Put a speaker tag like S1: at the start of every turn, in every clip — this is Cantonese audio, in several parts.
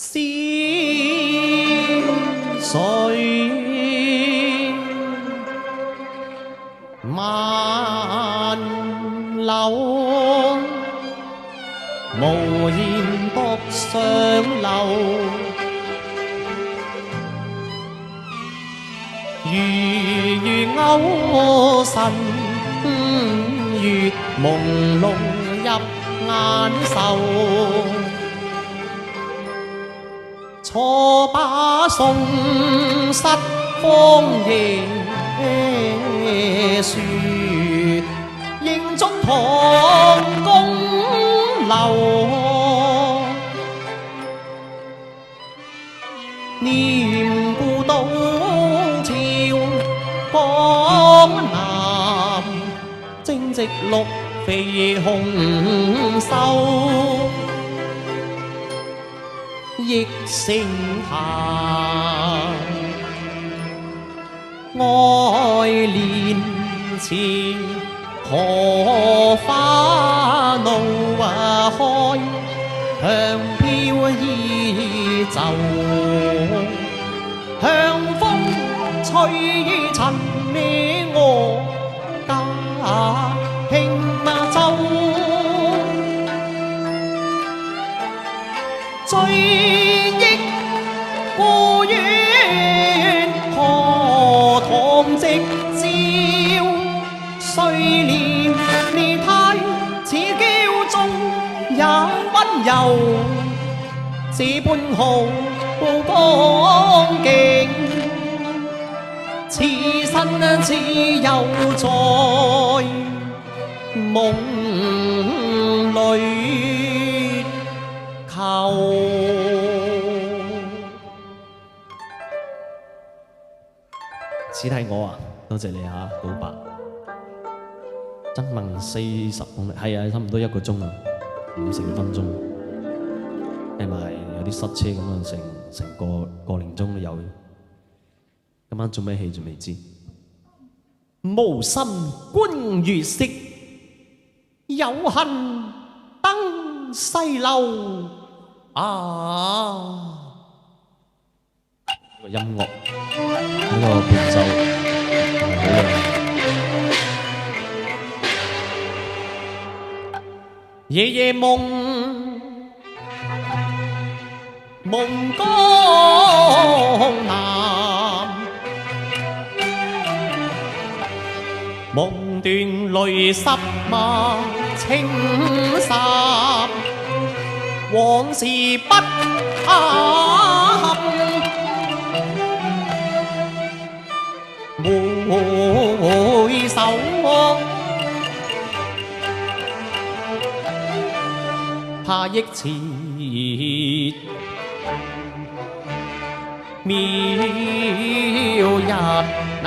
S1: 仙水萬流，無言獨上流。如勾神月，朦朧入眼愁。錯把宋室荒野樹，認足唐宮樓。念故都潮江南，正值綠肥紅瘦。憶聲嘆，愛憐前荷花怒開，香飄衣袖，香風吹塵孭我家輕舟。追憶故園，荷塘夕照，歲年年態似驕縱也溫柔，這般豪光景，此身似遊在夢裏求。只睇我啊，多謝你嚇，老伯。真問40公里，係啊，差唔多1個鐘啊，50分鐘，係咪有啲塞車咁啊？成個零鐘都有。今晚做咩戲仲未知？無心觀月色，有幸登西樓啊！呢個音樂，呢個伴奏好靚。夜夜夢，夢江南，夢斷淚濕馬青衫，往事不堪，回首怕憶切渺日那，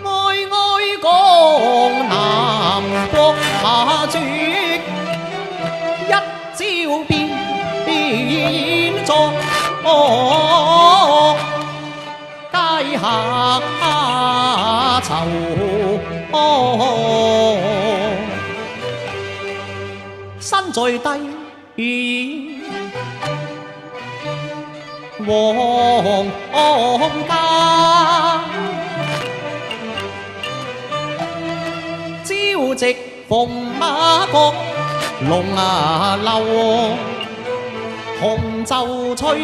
S1: 哀哀江南國馬絕，一朝變作階下囚。身在低黃家，朝夕逢馬國龍樓，紅袖吹衣，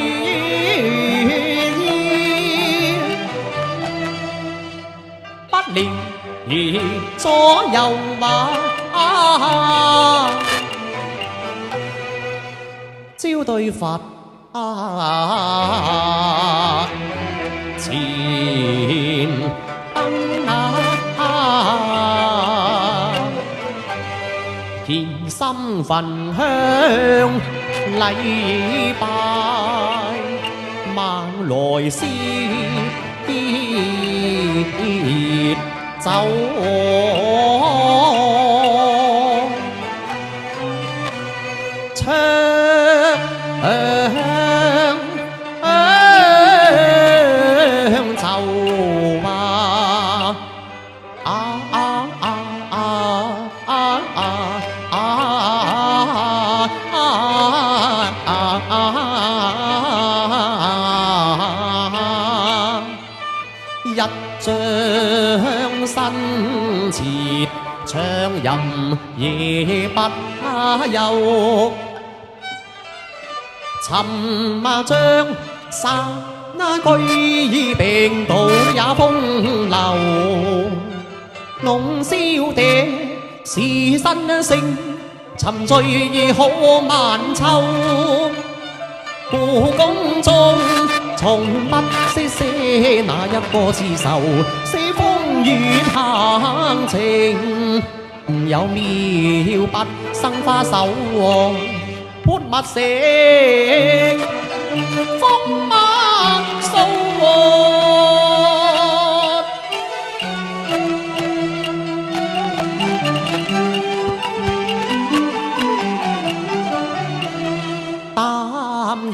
S1: 不憐而左右馬。朝對佛前燈獻心焚香禮拜，萬來思走。長吟夜不休。尋麻將殺那居並道也風流，弄簫笛是新聲，沉醉可萬秋。故宮中從不識寫那一個字愁，寫風月行情，有妙筆生花手，潑墨成風墨素。淡然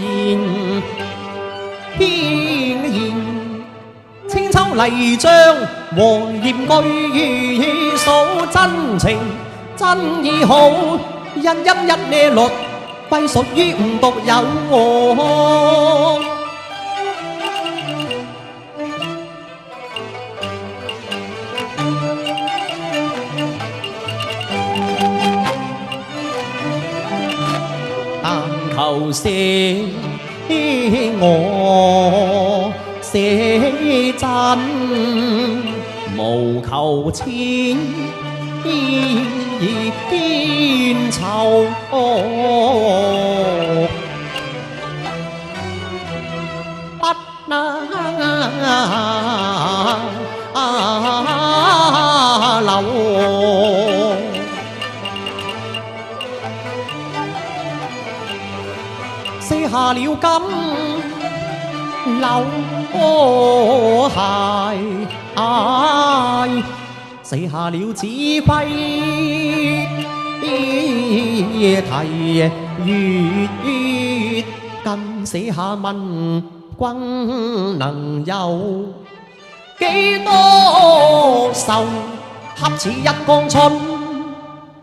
S1: 飄然，清秋麗章和艷句數真情真意好，因音一咩律歸屬於吾獨有我。但求寫我寫真，無求千千愁。不能留。寫下了金柳鞋，寫下了指揮題月，更寫下問君能有幾多愁，恰似一江春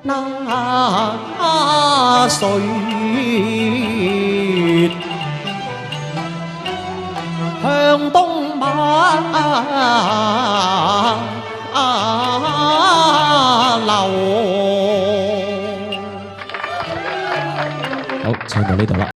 S1: 那歲月，向東馬流。好，唱到呢度啦。